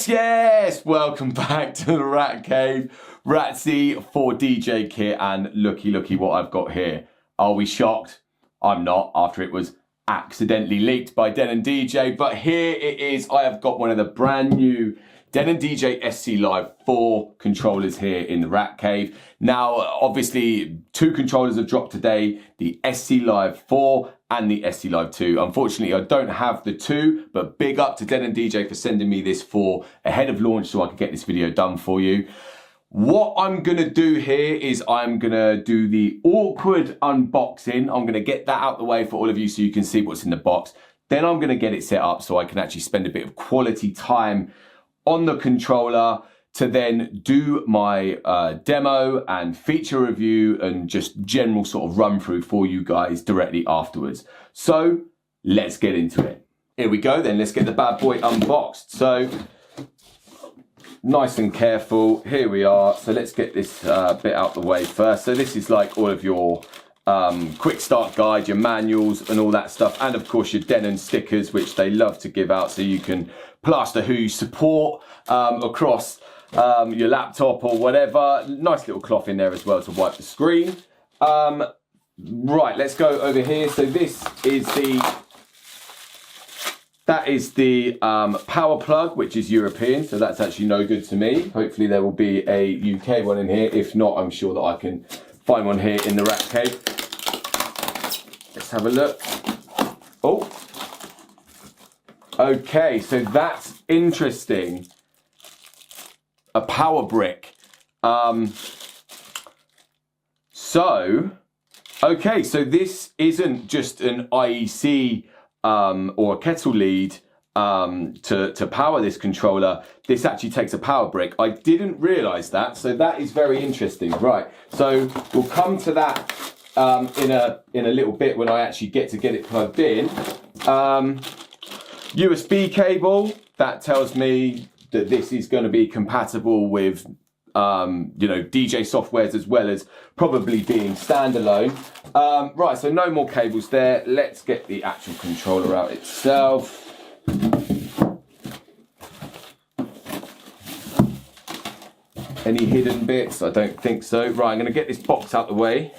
Yes, welcome back to the Rat Cave. Ratzi for DJKit, and looky what I've got here. Are we shocked? I'm not, after it was accidentally leaked by Denon DJ, but here it is. I have got one of the brand new Denon DJ SC Live 4 controllers here in the Rat Cave. Now, obviously, two controllers have dropped today, the SC Live 4 and the SC Live 2. Unfortunately, I don't have the 2, but big up to Denon DJ for sending me this 4 ahead of launch so I can get this video done for you. What I'm gonna do here is I'm gonna do the awkward unboxing. I'm gonna get that out the way for all of you so you can see what's in the box. Then I'm gonna get it set up so I can actually spend a bit of quality time on the controller to then do my demo and feature review and just general sort of run through for you guys directly afterwards. So let's get into it. Here we go then, let's get the bad boy unboxed. So nice and careful, here we are. So let's get this bit out the way first. So this is like all of your quick start guide, your manuals and all that stuff, and of course your Denon stickers, which they love to give out so you can plaster who you support across your laptop or whatever. Nice little cloth in there as well to wipe the screen. Right, let's go over here. So this is the power plug, which is European, so that's actually no good to me. Hopefully there will be a UK one in here. If not, I'm sure that I can find one here in the Rat Cave. Let's have a look. Oh, okay, so that's interesting. A power brick. Okay, so this isn't just an IEC or a kettle lead to power this controller. This actually takes a power brick. I didn't realize that, so that is very interesting. Right, so we'll come to that in a little bit when I actually get it plugged in. USB cable, that tells me that this is going to be compatible with you know, DJ softwares as well as probably being standalone. Right, so no more cables there. Let's get the actual controller out itself. Any hidden bits? I don't think so. Right, I'm going to get this box out the way.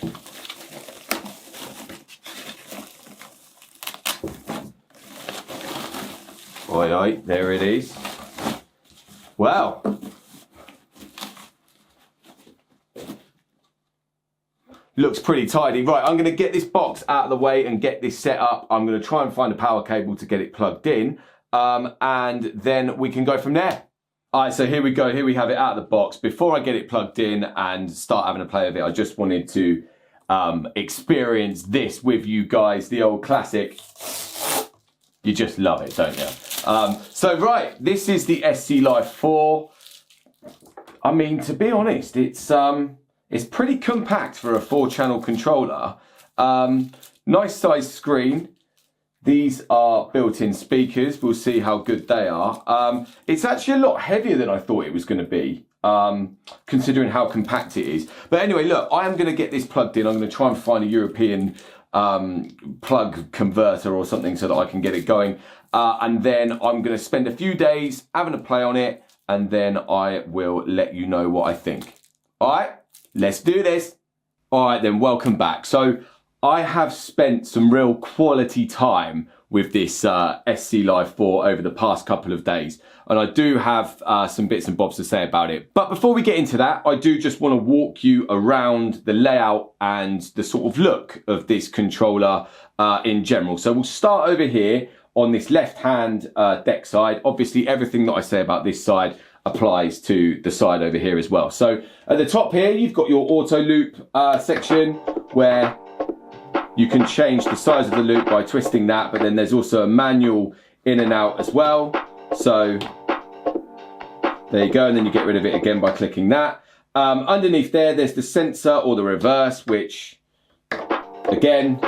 Oi, there it is. Wow. Looks pretty tidy. Right, I'm going to get this box out of the way and get this set up. I'm going to try and find a power cable to get it plugged in, and then we can go from there. All right, so here we go. Here we have it out of the box. Before I get it plugged in and start having a play with it, I just wanted to experience this with you guys, the old classic. You just love it, don't you? So right, this is the SC Live 4. I mean, to be honest, it's pretty compact for a 4-channel controller. Nice size screen. These are built-in speakers. We'll see how good they are. It's actually a lot heavier than I thought it was going to be, considering how compact it is. But anyway, look, I am going to get this plugged in. I'm going to try and find a European plug converter or something so that I can get it going. And then I'm going to spend a few days having a play on it, and then I will let you know what I think. All right? Let's do this. All right, then, welcome back. So I have spent some real quality time with this SC Live 4 over the past couple of days, and I do have some bits and bobs to say about it. But before we get into that, I do just want to walk you around the layout and the sort of look of this controller in general. So we'll start over here on this left-hand deck side. Obviously, everything that I say about this side applies to the side over here as well. So at the top here, you've got your auto loop section where you can change the size of the loop by twisting that, but then there's also a manual in and out as well. So there you go, and then you get rid of it again by clicking that. Underneath there's the sensor or the reverse, which again,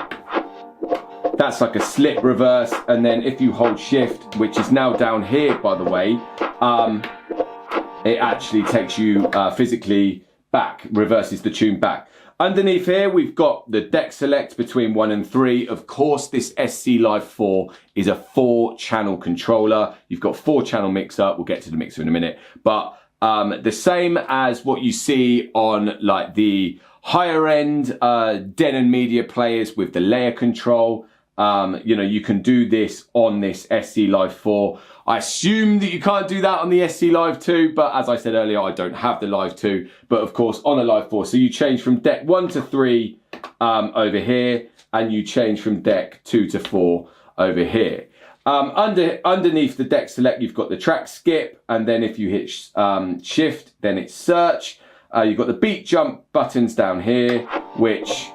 that's like a slip reverse. And then if you hold shift, which is now down here, by the way, it actually takes you physically back, reverses the tune back. Underneath here, we've got the deck select between 1 and 3. Of course, this SC Live 4 is a 4-channel controller. You've got 4-channel mixer. We'll get to the mixer in a minute. But the same as what you see on like the higher end Denon media players with the layer control. You know, you can do this on this SC Live 4. I assume that you can't do that on the SC Live 2, but as I said earlier, I don't have the Live 2, but of course on a Live 4. So you change from deck 1 to 3 over here, and you change from deck 2 to 4 over here. Underneath the deck select, you've got the track skip, and then if you hit shift, then it's search. You've got the beat jump buttons down here, which...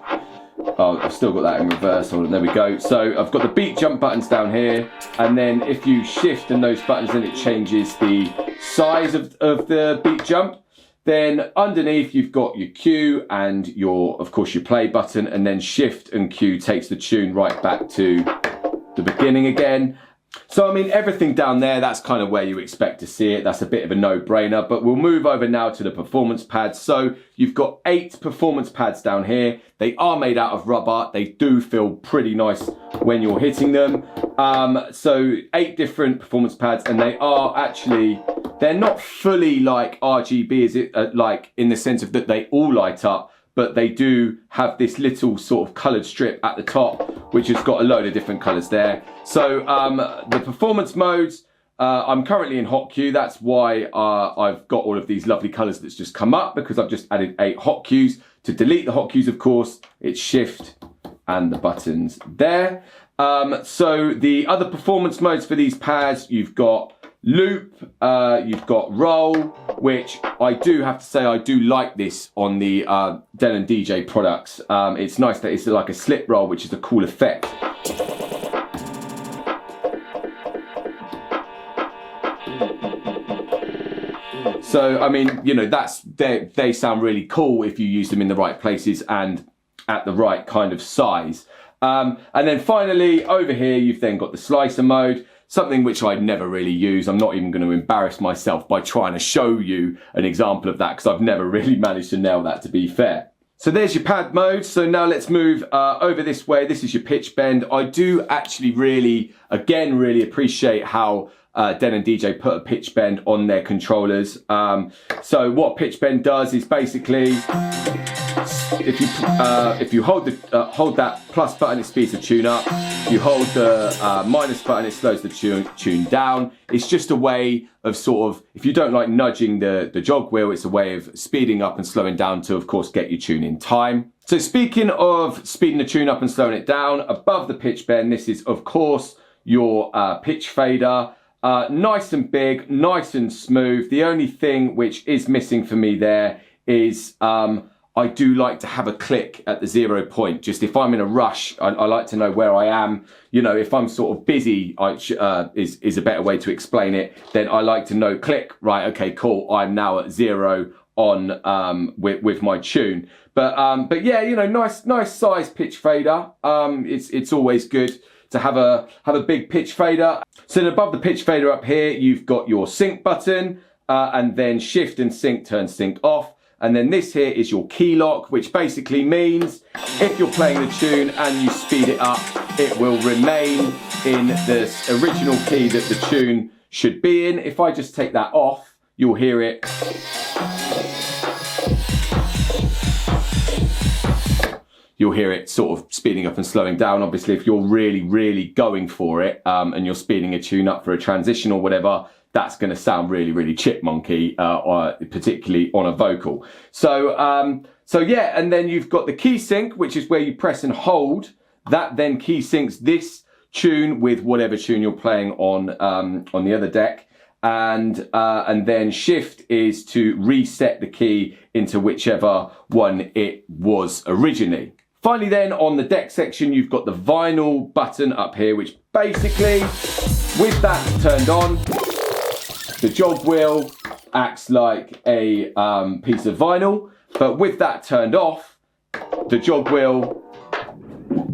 Oh, I've still got that in reverse. Hold on, there we go. So I've got the beat jump buttons down here, and then if you shift and those buttons, then it changes the size of the beat jump. Then underneath you've got your Q and your, of course, your play button, and then shift and Q takes the tune right back to the beginning again. So, I mean, everything down there, that's kind of where you expect to see it. That's a bit of a no-brainer, but we'll move over now to the performance pads. So you've got 8 performance pads down here. They are made out of rubber. They do feel pretty nice when you're hitting them. So 8 different performance pads, and they are actually, they're not fully like RGB, is it? Like in the sense of that they all light up, but they do have this little sort of coloured strip at the top, which has got a load of different colours there. So the performance modes, I'm currently in hot queue. That's why I've got all of these lovely colours that's just come up, because I've just added 8 hot queues. To delete the hot queues, of course, it's shift and the buttons there. So the other performance modes for these pads, you've got loop, you've got roll, which I do have to say I do like this on the Denon DJ products. It's nice that it's like a slip roll, which is a cool effect. So, I mean, you know, they sound really cool if you use them in the right places and at the right kind of size. And then finally, over here, you've then got the slicer mode, something which I never really use. I'm not even going to embarrass myself by trying to show you an example of that, because I've never really managed to nail that, to be fair. So there's your pad mode. So now let's move over this way. This is your pitch bend. I do actually really appreciate how Denon DJ put a pitch bend on their controllers. So what pitch bend does is basically, if you hold that plus button, it speeds the tune up. You hold the minus button, it slows the tune down. It's just a way of sort of, if you don't like nudging the jog wheel, it's a way of speeding up and slowing down to, of course, get your tune in time. So speaking of speeding the tune up and slowing it down, above the pitch bend, this is, of course, your pitch fader. Nice and big, nice and smooth. The only thing which is missing for me there is I do like to have a click at the 0 point. Just if I'm in a rush, I like to know where I am. You know, if I'm sort of busy, is a better way to explain it. Then I like to know, click, right, okay, cool, I'm now at 0 on with my tune. But yeah, you know, nice size pitch fader. It's always good to have a big pitch fader. So then above the pitch fader up here, you've got your sync button, and then shift and sync turns sync off. And then this here is your key lock, which basically means if you're playing the tune and you speed it up, it will remain in this original key that the tune should be in. If I just take that off, you'll hear it. You'll hear it sort of speeding up and slowing down. Obviously, if you're really going for it, and you're speeding a tune up for a transition or whatever, that's going to sound really chipmunky, or particularly on a vocal. So yeah, and then you've got the key sync, which is where you press and hold. That then key syncs this tune with whatever tune you're playing on the other deck. And then shift is to reset the key into whichever one it was originally. Finally then, on the deck section, you've got the vinyl button up here, which basically, with that turned on, the jog wheel acts like a piece of vinyl, but with that turned off, the jog wheel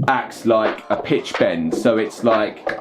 acts like a pitch bend. So it's like,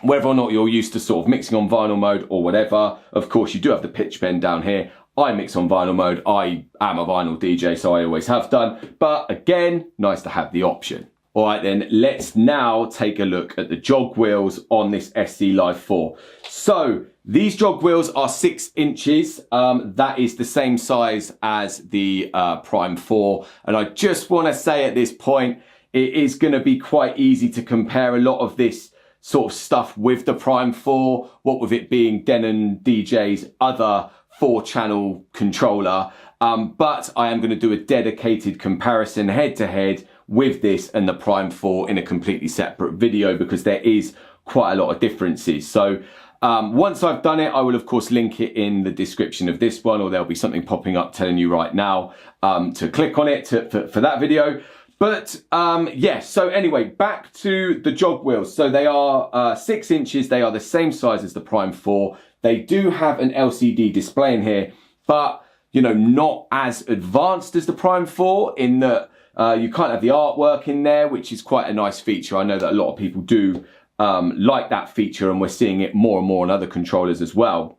whether or not you're used to sort of mixing on vinyl mode or whatever, of course you do have the pitch bend down here. I mix on vinyl mode. I am a vinyl DJ, so I always have done. But again, nice to have the option. All right then, let's now take a look at the jog wheels on this SC Live 4. So these jog wheels are 6 inches. That is the same size as the Prime 4. And I just want to say at this point, it is going to be quite easy to compare a lot of this sort of stuff with the Prime 4, what with it being Denon DJ's other 4-channel controller. But I am going to do a dedicated comparison head-to-head with this and the Prime 4 in a completely separate video, because there is quite a lot of differences. So once I've done it, I will of course link it in the description of this one, or there'll be something popping up telling you right now to click on it for that video. But yeah, so anyway, back to the jog wheels. So they are 6 inches. They are the same size as the Prime 4. They do have an LCD display in here, but you know, not as advanced as the Prime 4 in that you can't have the artwork in there, which is quite a nice feature. I know that a lot of people do like that feature, and we're seeing it more and more on other controllers as well.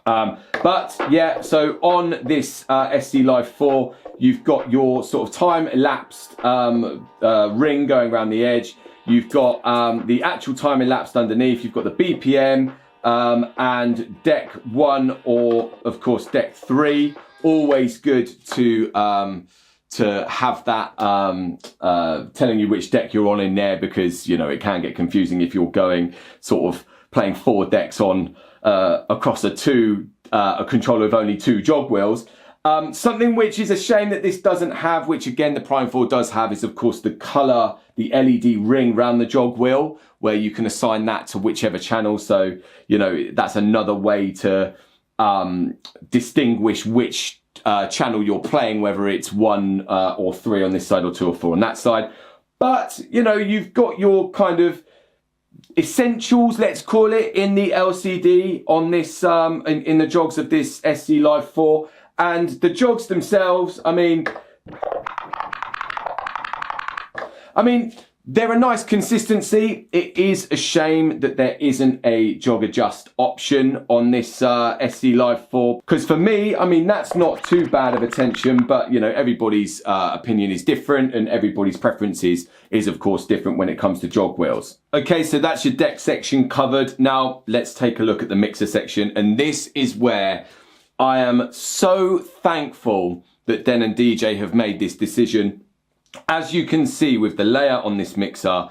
But yeah, so on this SC Live 4, you've got your sort of time-elapsed ring going around the edge. You've got the actual time-elapsed underneath. You've got the BPM and deck 1 or, of course, deck 3. Always good to have that telling you which deck you're on in there, because, you know, it can get confusing if you're going sort of playing 4 decks on across a controller with only 2 jog wheels. Something which is a shame that this doesn't have, which again the Prime 4 does have, is of course the colour, the LED ring around the jog wheel, where you can assign that to whichever channel. So, you know, that's another way to distinguish which channel you're playing, whether it's 1 or 3 on this side or 2 or 4 on that side. But, you know, you've got your kind of essentials, let's call it, in the LCD on this, in the jogs of this SC Live 4. And the jogs themselves, I mean, they're a nice consistency. It is a shame that there isn't a jog adjust option on this SC Live 4. Because for me, I mean, that's not too bad of attention, but, you know, everybody's opinion is different, and everybody's preferences is, of course, different when it comes to jog wheels. Okay, so that's your deck section covered. Now, let's take a look at the mixer section. And this is where I am so thankful that Denon DJ have made this decision. As you can see with the layout on this mixer,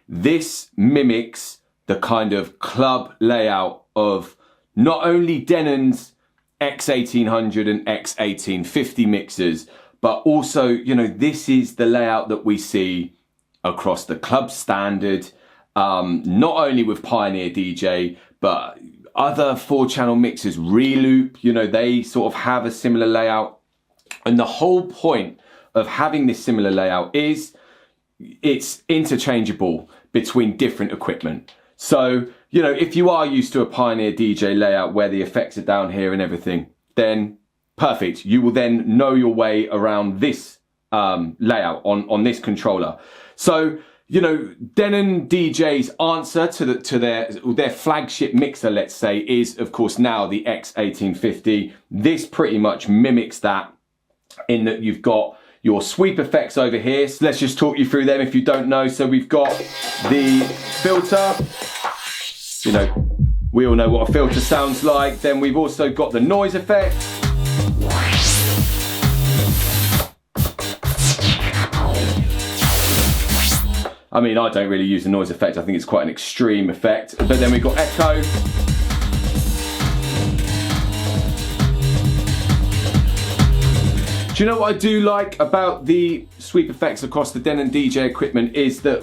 this mimics the kind of club layout of not only Denon's X1800 and X1850 mixers, but also, you know, this is the layout that we see across the club standard, not only with Pioneer DJ, but other 4-channel mixers, Reloop, you know, they sort of have a similar layout. And the whole point of having this similar layout is it's interchangeable between different equipment. So, you know, if you are used to a Pioneer DJ layout where the effects are down here and everything, then perfect. You will then know your way around this layout on this controller. So, you know, Denon DJ's answer to their flagship mixer, let's say, is of course now the X1850. This pretty much mimics that, in that you've got your sweep effects over here. So let's just talk you through them if you don't know. So we've got the filter. You know, we all know what a filter sounds like. Then we've also got the noise effect. I mean, I don't really use the noise effect. I think it's quite an extreme effect. But then we've got echo. Do you know what I do like about the sweep effects across the Denon DJ equipment is that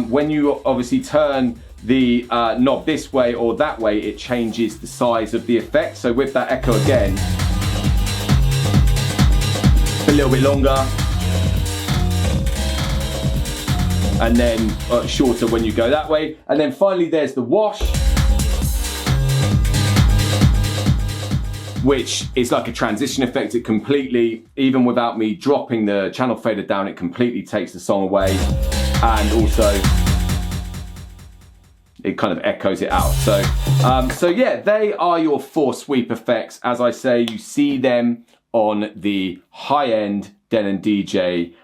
when you obviously turn the knob this way or that way, it changes the size of the effect. So with that echo again, a little bit longer, and then shorter when you go that way. And then finally there's the wash, which is like a transition effect. It completely, even without me dropping the channel fader down, it completely takes the song away. And also, it kind of echoes it out. So yeah, they are your 4 sweep effects. As I say, you see them on the high-end Denon DJ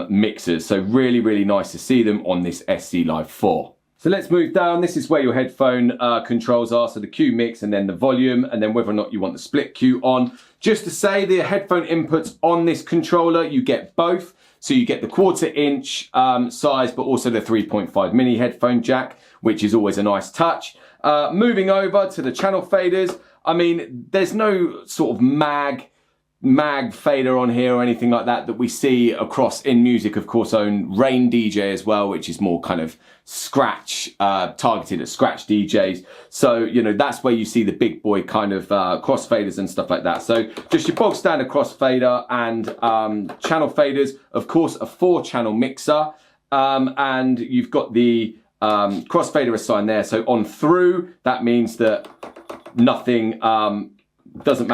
mixers. So really, really nice to see them on this SC Live 4. So let's move down. This is where your headphone controls are. So the Q mix and then the volume, and then whether or not you want the split Q on. Just to say, the headphone inputs on this controller, you get both. So you get the 1/4 inch size, but also the 3.5 mini headphone jack, which is always a nice touch. Moving over to the channel faders. I mean, there's no sort of mag fader on here or anything like that we see across in music. Of course, own Rain DJ as well, which is more kind of scratch, targeted at scratch DJs. So, you know, that's where you see the big boy kind of crossfaders and stuff like that. So just your bog standard crossfader and channel faders. Of course, a 4-channel mixer, and you've got the crossfader assigned there. So on through, that means that nothing, doesn't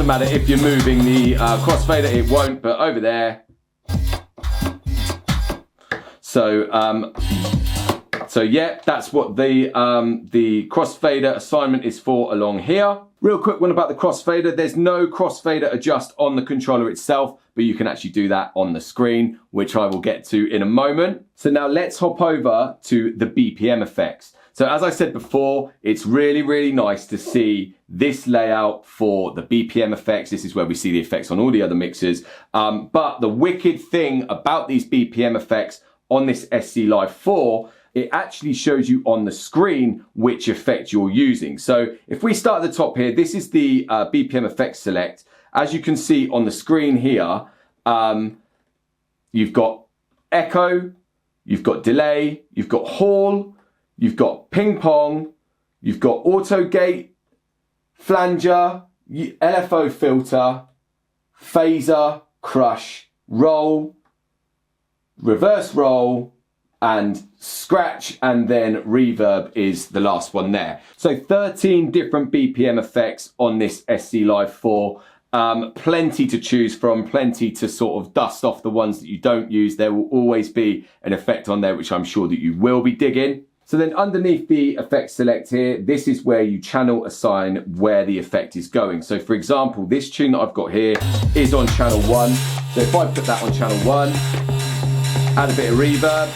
matter if you're moving the crossfader, it won't, but over there. So yeah, that's what the crossfader assignment is for along here. Real quick one about the crossfader. There's no crossfader adjust on the controller itself, but you can actually do that on the screen, which I will get to in a moment. So now let's hop over to the BPM effects. So as I said before, it's really, really nice to see this layout for the BPM effects. This is where we see the effects on all the other mixers. But the wicked thing about these BPM effects on this SC Live 4, it actually shows you on the screen which effect you're using. So if we start at the top here, this is the BPM effects select. As you can see on the screen here, you've got echo, you've got delay, you've got hall, you've got ping pong, you've got auto gate, flanger, LFO filter, phaser, crush, roll, reverse roll, and scratch, and then reverb is the last one there. So 13 different BPM effects on this SC Live 4. Plenty to choose from, plenty to sort of dust off the ones that you don't use. There will always be an effect on there, which I'm sure that you will be digging. So then underneath the effect select here, this is where you channel assign where the effect is going. So for example, this tune that I've got here is on channel 1. So if I put that on channel 1, add a bit of reverb.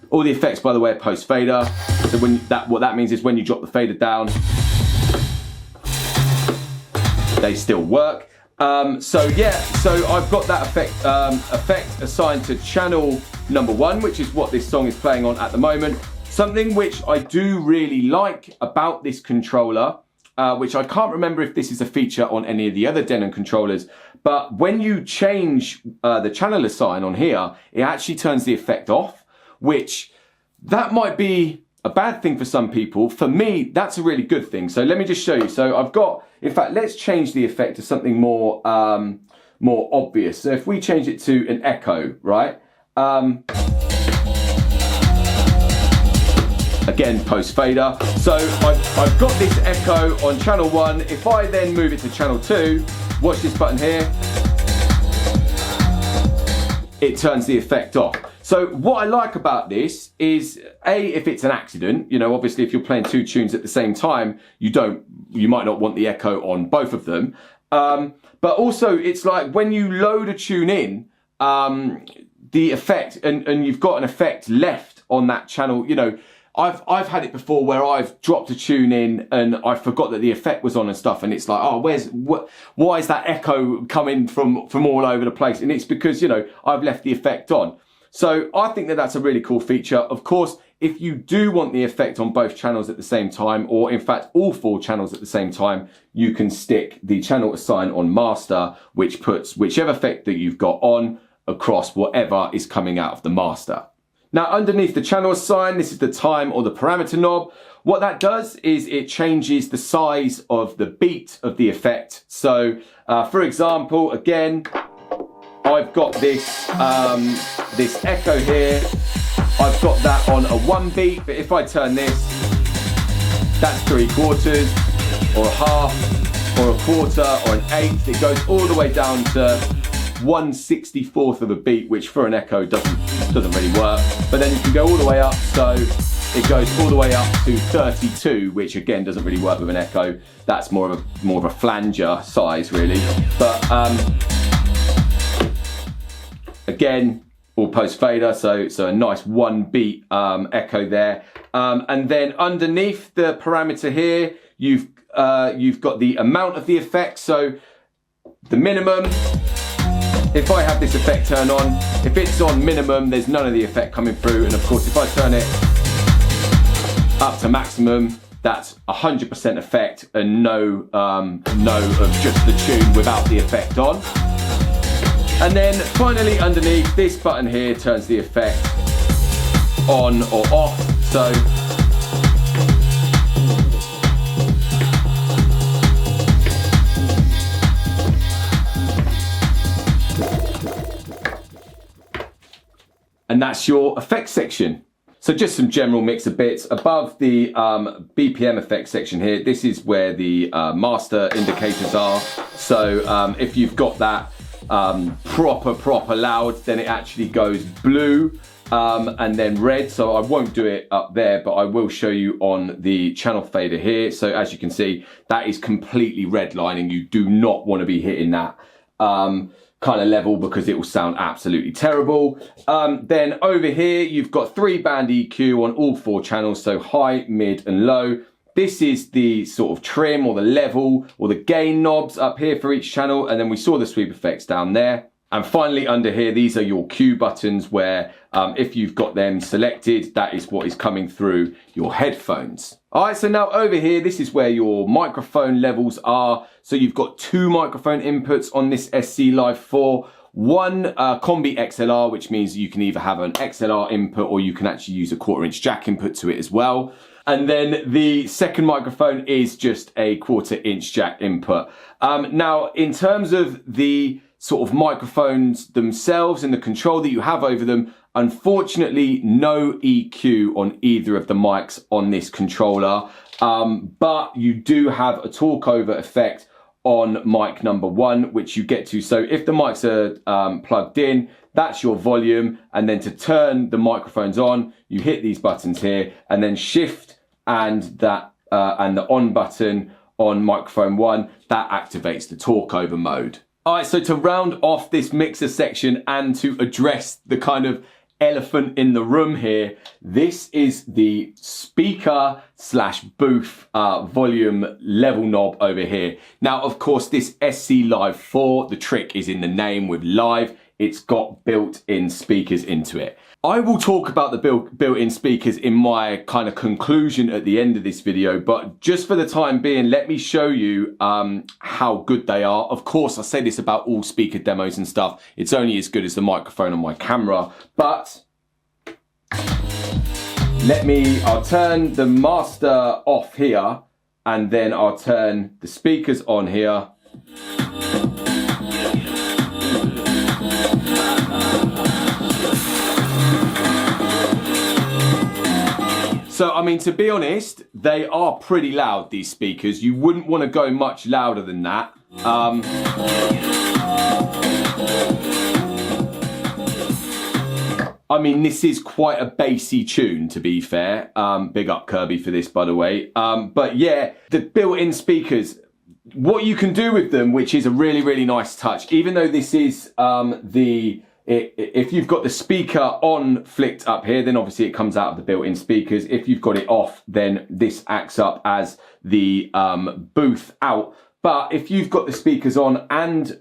All the effects, by the way, are post fader. So what that means is when you drop the fader down, they still work. So yeah, so I've got that effect assigned to channel number 1, which is what this song is playing on at the moment. Something which I do really like about this controller, which I can't remember if this is a feature on any of the other Denon controllers, but when you change the channel assign on here, it actually turns the effect off, which that might be a bad thing for some people. For me, that's a really good thing. So let me just show you. So I've got, in fact, let's change the effect to something more more obvious. So if we change it to an echo, right? Again, post fader. So I've got this echo on channel 1. If I then move it to channel 2, watch this button here, it turns the effect off. So what I like about this is, if it's an accident, you know, obviously if you're playing 2 tunes at the same time, you might not want the echo on both of them. But also it's like when you load a tune in, the effect, and you've got an effect left on that channel, you know, I've had it before where I've dropped a tune in and I forgot that the effect was on and stuff, and it's like, oh, why is that echo coming from all over the place? And it's because, you know, I've left the effect on. So I think that that's a really cool feature. Of course, if you do want the effect on both channels at the same time, or in fact all 4 channels at the same time, you can stick the channel assign on master, which puts whichever effect that you've got on across whatever is coming out of the master. Now underneath the channel assign, this is the time or the parameter knob. What that does is it changes the size of the beat of the effect. So for example, again, I've got this this echo here. I've got that on a 1 beat, but if I turn this, that's 3/4 or a half or a quarter or an eighth. It goes all the way down to 1/64 of a beat, which for an echo doesn't really work. But then you can go all the way up, so it goes all the way up to 32, which again doesn't really work with an echo. That's more of a flanger size really. But again, all post fader, so a nice 1 beat echo there. And then underneath the parameter here, you've got the amount of the effect. So the minimum, if I have this effect turned on, if it's on minimum, there's none of the effect coming through. And of course, if I turn it up to maximum, that's 100% effect and no of just the tune without the effect on. And then finally underneath, this button here turns the effect on or off. So and that's your effects section. So just some general mixer bits. Above the BPM effects section here, this is where the master indicators are. So if you've got that proper loud, then it actually goes blue and then red. So I won't do it up there, but I will show you on the channel fader here. So as you can see, that is completely redlining. You do not want to be hitting that kind of level because it will sound absolutely terrible. Then over here, you've got 3-band EQ on all 4 channels, so high, mid and low. This is the sort of trim or the level or the gain knobs up here for each channel. And then we saw the sweep effects down there. And finally under here, these are your cue buttons where if you've got them selected, that is what is coming through your headphones. All right, so now over here, this is where your microphone levels are. So you've got 2 microphone inputs on this SC Live 4. One Combi XLR, which means you can either have an XLR input or you can actually use a 1/4" jack input to it as well. And then the second microphone is just a 1/4" jack input. Now, in terms of the sort of microphones themselves and the control that you have over them, unfortunately, no EQ on either of the mics on this controller, but you do have a talk over effect on mic number 1, which you get to. So if the mics are plugged in, that's your volume. And then to turn the microphones on, you hit these buttons here and then shift and that and the on button on microphone 1, that activates the talk over mode. All right, so to round off this mixer section and to address the kind of elephant in the room here, this is the speaker/booth volume level knob over here. Now, of course, this SC Live 4, the trick is in the name with live. It's got built-in speakers into it. I will talk about the built-in speakers in my kind of conclusion at the end of this video, but just for the time being, let me show you how good they are. Of course, I say this about all speaker demos and stuff. It's only as good as the microphone on my camera, but I'll turn the master off here and then I'll turn the speakers on here. So, I mean, to be honest, they are pretty loud, these speakers. You wouldn't want to go much louder than that. I mean, this is quite a bassy tune, to be fair. Big up Kirby for this, by the way. But yeah, the built-in speakers, what you can do with them, which is a really, really nice touch, even though this is if you've got the speaker on flicked up here, then obviously it comes out of the built-in speakers. If you've got it off, then this acts up as the booth out. But if you've got the speakers on and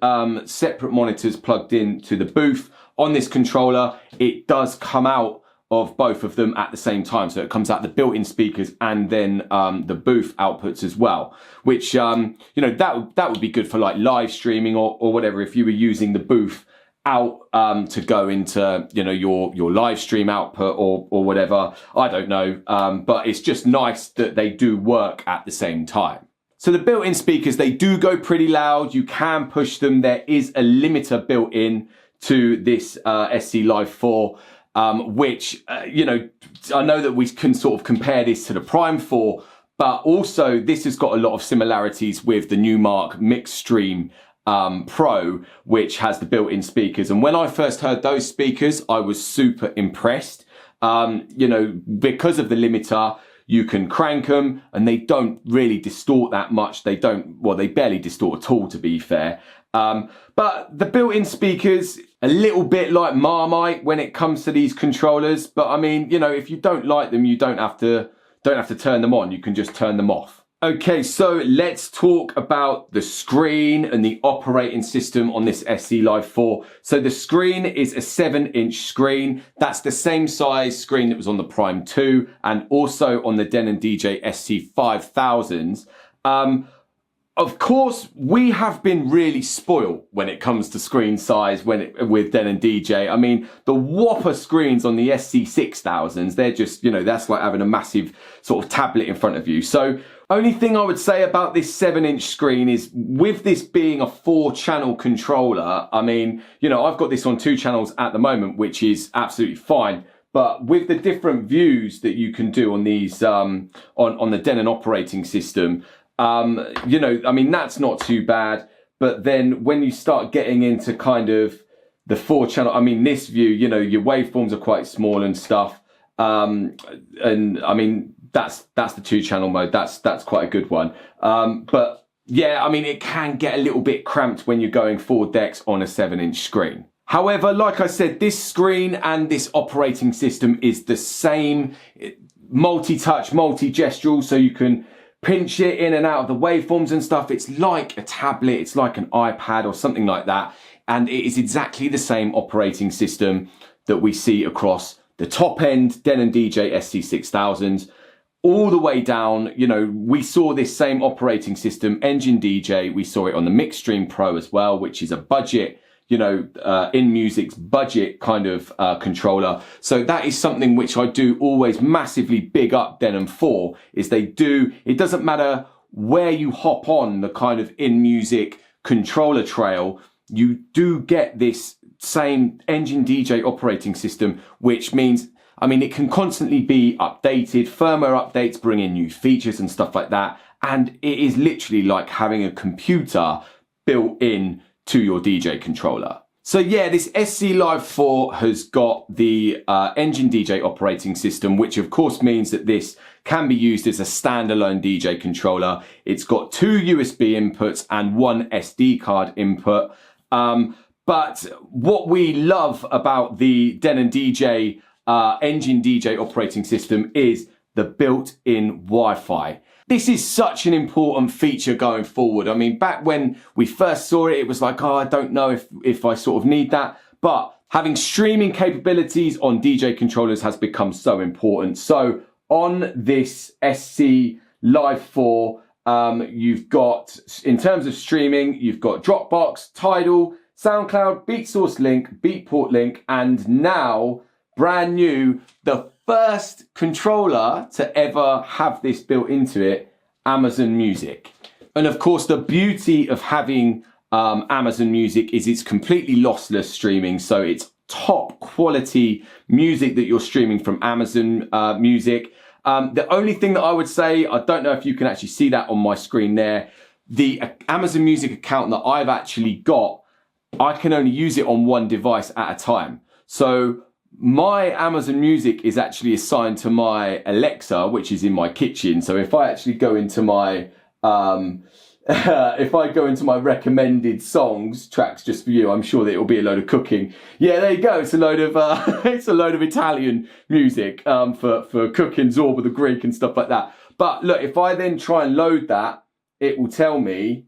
separate monitors plugged in to the booth on this controller, it does come out of both of them at the same time. So it comes out the built-in speakers and then the booth outputs as well, which, you know, that would be good for like live streaming or whatever, if you were using the booth out to go into, you know, your live stream output or whatever. I don't know, but it's just nice that they do work at the same time. So the built-in speakers, they do go pretty loud. You can push them. There is a limiter built in to this SC Live 4, which, you know, I know that we can sort of compare this to the Prime 4, but also this has got a lot of similarities with the Newmark Mix Stream Pro, which has the built-in speakers. And when I first heard those speakers, I was super impressed. You know, because of the limiter, you can crank them and they don't really distort that much. They barely distort at all, to be fair. But the built-in speakers, a little bit like Marmite when it comes to these controllers. But I mean, you know, if you don't like them, you don't have to turn them on. You can just turn them off. Okay, so let's talk about the screen and the operating system on this SC Live 4. So the screen is a 7-inch screen. That's the same size screen that was on the Prime 2 and also on the Denon DJ SC 5000s. Of course, we have been really spoiled when it comes to screen size with Denon DJ. I mean, the whopper screens on the SC 6000s, they're just, you know, that's like having a massive sort of tablet in front of you. So only thing I would say about this 7-inch screen is with this being a 4-channel controller, I mean, you know, I've got this on 2 channels at the moment, which is absolutely fine. But with the different views that you can do on these, on the Denon operating system, you know, I mean, that's not too bad. But then when you start getting into kind of the 4-channel, I mean, this view, you know, your waveforms are quite small and stuff. And I mean, that's the 2-channel mode. That's quite a good one. But yeah, I mean, it can get a little bit cramped when you're going 4 decks on a 7-inch screen. However, like I said, this screen and this operating system is the same, multi-touch, multi-gestural, so you can pinch it in and out of the waveforms and stuff. It's like a tablet, it's like an iPad or something like that. And it is exactly the same operating system that we see across the top end Denon DJ SC 6000s, all the way down. You know, we saw this same operating system, Engine DJ, we saw it on the Mixstream Pro as well, which is a budget, you know, in music's budget kind of controller. So that is something which I do always massively big up Denon for, is it doesn't matter where you hop on the kind of in music controller trail, you do get this same Engine DJ operating system, which means, I mean, it can constantly be updated, firmware updates bring in new features and stuff like that. And it is literally like having a computer built in to your DJ controller. So yeah, this SC Live 4 has got the Engine DJ operating system, which of course means that this can be used as a standalone DJ controller. It's got 2 USB inputs and 1 SD card input. But what we love about the Denon DJ Engine DJ operating system is the built-in Wi-Fi. This is such an important feature going forward. I mean, back when we first saw it, it was like, oh, I don't know if I sort of need that. But having streaming capabilities on DJ controllers has become so important. So on this SC Live 4, you've got, in terms of streaming, you've got Dropbox, Tidal, SoundCloud, BeatSource Link, Beatport Link, and now, brand new, the first controller to ever have this built into it, Amazon Music. And of course, the beauty of having Amazon Music is it's completely lossless streaming. So it's top quality music that you're streaming from Amazon Music. The only thing that I would say, I don't know if you can actually see that on my screen there, the Amazon Music account that I've actually got, I can only use it on 1 device at a time. So my Amazon Music is actually assigned to my Alexa, which is in my kitchen. So if I actually go into my, if I go into my recommended songs, tracks just for you, I'm sure that it will be a load of cooking. Yeah, there you go. It's a load of, it's a load of Italian music for cooking, Zorba the Greek and stuff like that. But look, if I then try and load that, it will tell me,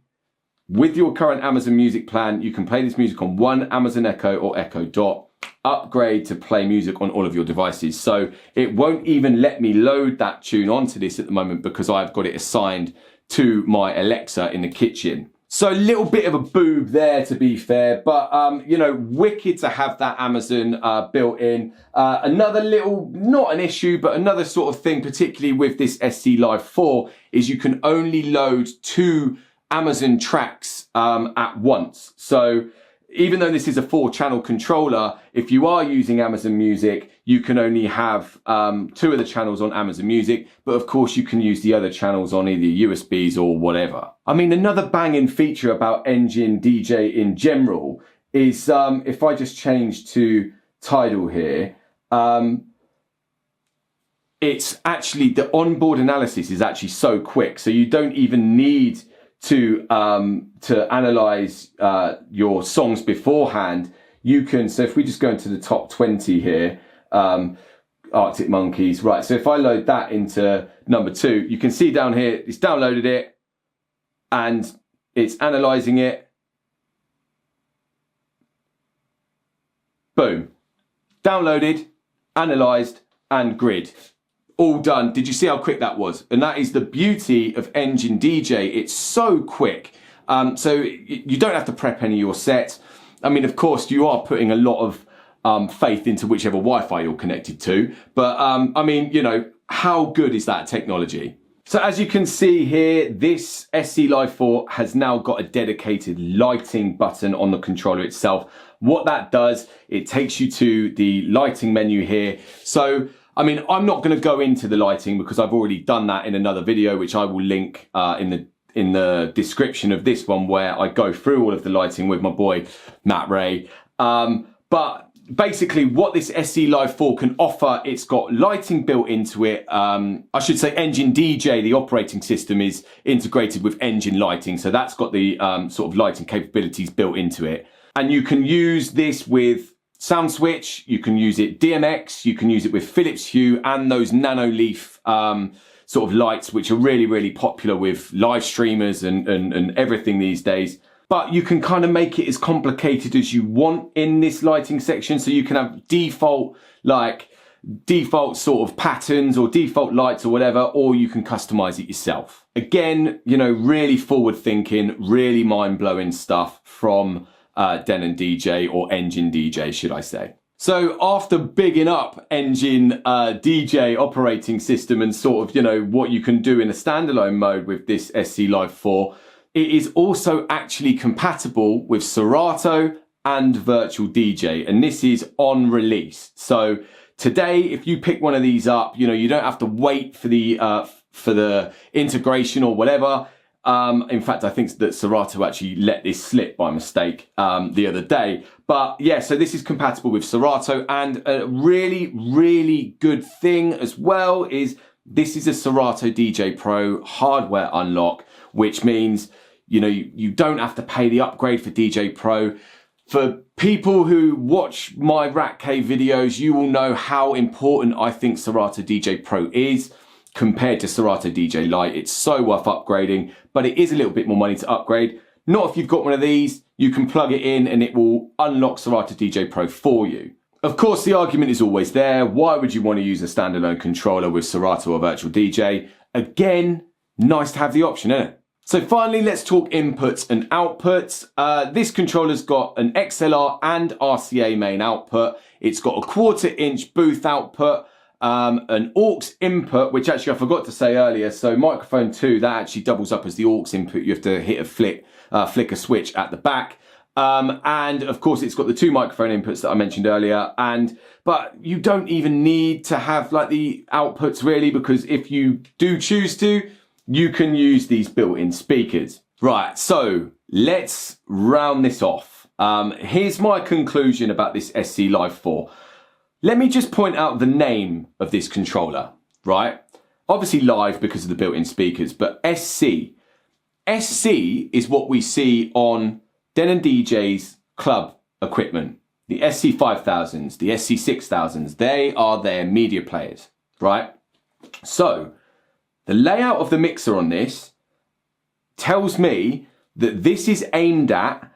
with your current Amazon Music plan, you can play this music on 1 Amazon Echo or Echo Dot. Upgrade to play music on all of your devices. So it won't even let me load that tune onto this at the moment because I've got it assigned to my Alexa in the kitchen. So a little bit of a boob there, to be fair, but you know, wicked to have that Amazon built in. Another little, not an issue, but another sort of thing, particularly with this SC Live 4, is you can only load 2 Amazon tracks at once. So even though this is a 4-channel controller, if you are using Amazon Music, you can only have 2 of the channels on Amazon Music, but of course you can use the other channels on either USBs or whatever. I mean, another banging feature about Engine DJ in general is if I just change to Tidal here, it's actually, the onboard analysis is actually so quick, so you don't even need to analyze your songs beforehand. You can, so if we just go into the top 20 here, Arctic Monkeys, right, so if I load that into number 2, you can see down here, it's downloaded it and it's analyzing it. Boom. Downloaded, analyzed, and grid. All done. Did you see how quick that was? And that is the beauty of Engine DJ. It's so quick. So you don't have to prep any of your sets. I mean, of course, you are putting a lot of faith into whichever Wi-Fi you're connected to. But I mean, you know, how good is that technology? So as you can see here, this SC Live 4 has now got a dedicated lighting button on the controller itself. What that does, it takes you to the lighting menu here. So, I mean, I'm not going to go into the lighting because I've already done that in another video, which I will link in the description of this one, where I go through all of the lighting with my boy, Matt Ray. But basically what this SC Live 4 can offer, it's got lighting built into it. I should say Engine DJ, the operating system, is integrated with Engine lighting. So that's got the sort of lighting capabilities built into it. And you can use this with Sound Switch, you can use it DMX, you can use it with Philips Hue and those nano leaf sort of lights, which are really, really popular with live streamers and everything these days. But you can kind of make it as complicated as you want in this lighting section. So you can have default sort of patterns or default lights or whatever, or you can customize it yourself. Again, you know, really forward thinking, really mind blowing stuff from Denon DJ, or Engine DJ, should I say. So after bigging up Engine DJ operating system and sort of, you know, what you can do in a standalone mode with this SC Live 4, it is also actually compatible with Serato and Virtual DJ, and this is on release. So today, if you pick one of these up, you know, you don't have to wait for the integration or whatever. In fact, I think that Serato actually let this slip by mistake the other day. But yeah, so this is compatible with Serato, and a really, really good thing as well is this is a Serato DJ Pro hardware unlock, which means, you know, you don't have to pay the upgrade for DJ Pro. For people who watch my RatK videos, you will know how important I think Serato DJ Pro is compared to Serato DJ Lite. It's so worth upgrading, but it is a little bit more money to upgrade. Not if you've got one of these. You can plug it in and it will unlock Serato DJ Pro for you. Of course, the argument is always there. Why would you want to use a standalone controller with Serato or Virtual DJ? Again, nice to have the option, isn't it? So finally, let's talk inputs and outputs. This controller's got an XLR and RCA main output. It's got a 1/4 inch booth output, an aux input, which actually I forgot to say earlier. So microphone 2, that actually doubles up as the aux input. You have to hit a flicker switch at the back. And of course it's got the 2 microphone inputs that I mentioned earlier. But you don't even need to have like the outputs really, because if you do choose to, you can use these built-in speakers. Right, so let's round this off. Here's my conclusion about this SC Live 4. Let me just point out the name of this controller, right? Obviously Live because of the built-in speakers, but SC. SC is what we see on Denon DJ's club equipment. The SC5000s, the SC6000s, they are their media players, right? So the layout of the mixer on this tells me that this is aimed at,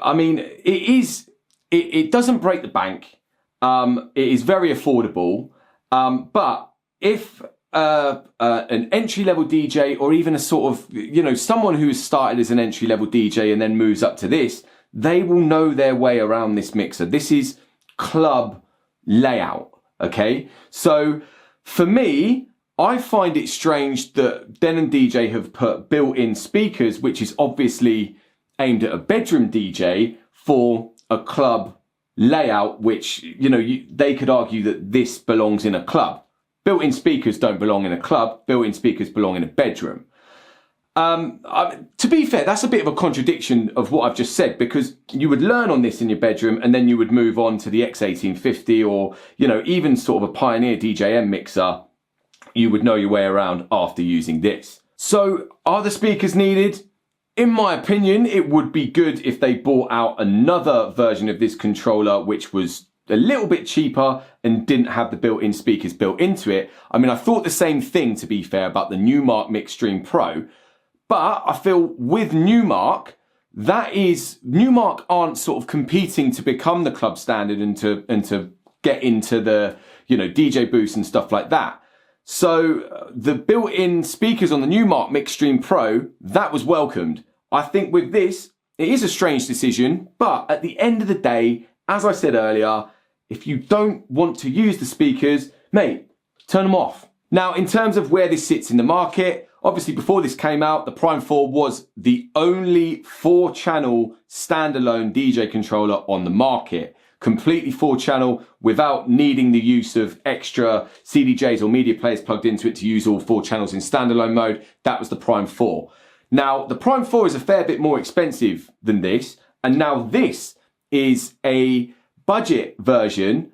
I mean, it doesn't break the bank. It is very affordable. But if an entry-level DJ, or even a sort of, you know, someone who has started as an entry-level DJ and then moves up to this, they will know their way around this mixer. This is club layout, okay? So for me, I find it strange that Denon DJ have put built-in speakers, which is obviously aimed at a bedroom DJ, for a club layout, which, you know, they could argue that this belongs in a club. Built-in speakers don't belong in a club. Built-in speakers belong in a bedroom. To be fair, that's a bit of a contradiction of what I've just said, because you would learn on this in your bedroom and then you would move on to the X1850 or, you know, even sort of a Pioneer DJM mixer. You would know your way around after using this. So are the speakers needed? In my opinion, it would be good if they brought out another version of this controller, which was a little bit cheaper and didn't have the built-in speakers built into it. I mean, I thought the same thing, to be fair, about the Numark Mixstream Pro. But I feel with Numark, Numark aren't sort of competing to become the club standard and to get into the, you know, DJ booths and stuff like that. So the built-in speakers on the Numark Mixstream Pro, that was welcomed. I think with this, it is a strange decision, but at the end of the day, as I said earlier, if you don't want to use the speakers, mate, turn them off. Now, in terms of where this sits in the market, obviously before this came out, the Prime 4 was the only 4-channel standalone DJ controller on the market. Completely 4-channel without needing the use of extra CDJs or media players plugged into it to use all 4 channels in standalone mode. That was the Prime 4. Now, the Prime 4 is a fair bit more expensive than this, and now this is a budget version.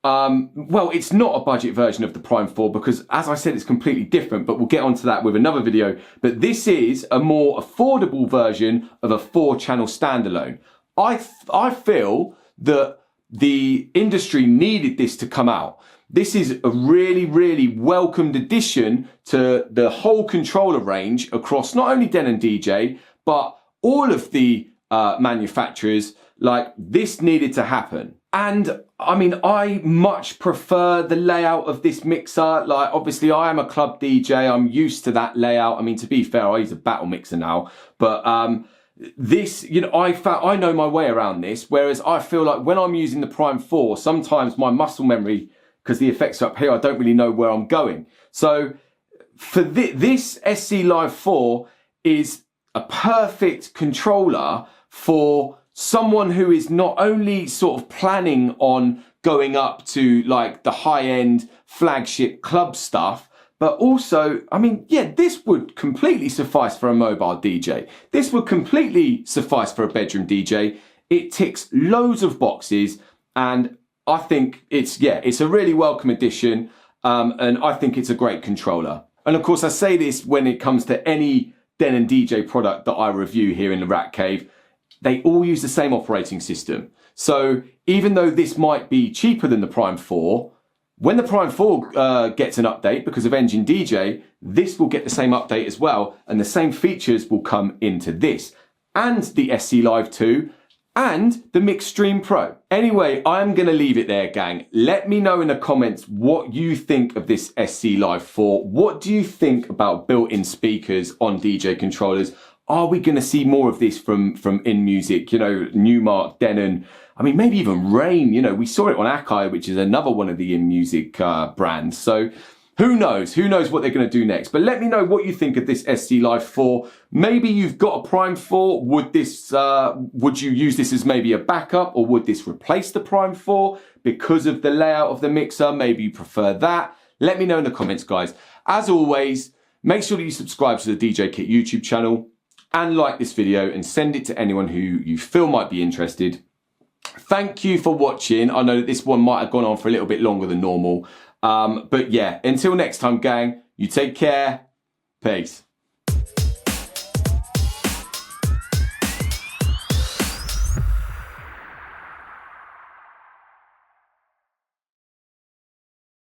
Well, it's not a budget version of the Prime 4 because, as I said, it's completely different, but we'll get onto that with another video. But this is a more affordable version of a 4-channel standalone. I feel that the industry needed this to come out. This is a really, really welcomed addition to the whole controller range across not only Denon DJ, but all of the manufacturers. Like, this needed to happen. And I mean, I much prefer the layout of this mixer. Like, obviously I am a club DJ. I'm used to that layout. I mean, to be fair, I use a battle mixer now, but, this, you know, I know my way around this, whereas I feel like when I'm using the Prime 4, sometimes my muscle memory, because the effects are up here, I don't really know where I'm going. So for this SC Live 4 is a perfect controller for someone who is not only sort of planning on going up to like the high-end flagship club stuff, but also, I mean, yeah, this would completely suffice for a mobile DJ. This would completely suffice for a bedroom DJ. It ticks loads of boxes, and I think it's a really welcome addition, and I think it's a great controller. And of course, I say this when it comes to any Denon DJ product that I review here in the Rat Cave. They all use the same operating system. So even though this might be cheaper than the Prime 4, when the Prime 4 gets an update because of Engine DJ, this will get the same update as well, and the same features will come into this, and the SC Live 2, and the Mixstream Pro. Anyway, I'm going to leave it there, gang. Let me know in the comments what you think of this SC Live 4. What do you think about built-in speakers on DJ controllers? Are we going to see more of this from InMusic, you know, Numark, Denon? I mean, maybe even Rain, you know, we saw it on Akai, which is another one of the InMusic brands. So who knows? Who knows what they're going to do next? But let me know what you think of this SC Live 4. Maybe you've got a Prime 4. Would you use this as maybe a backup, or would this replace the Prime 4 because of the layout of the mixer? Maybe you prefer that. Let me know in the comments, guys. As always, make sure that you subscribe to the DJKit YouTube channel and like this video and send it to anyone who you feel might be interested. Thank you for watching. I know that this one might have gone on for a little bit longer than normal. But yeah, until next time, gang, you take care. Peace.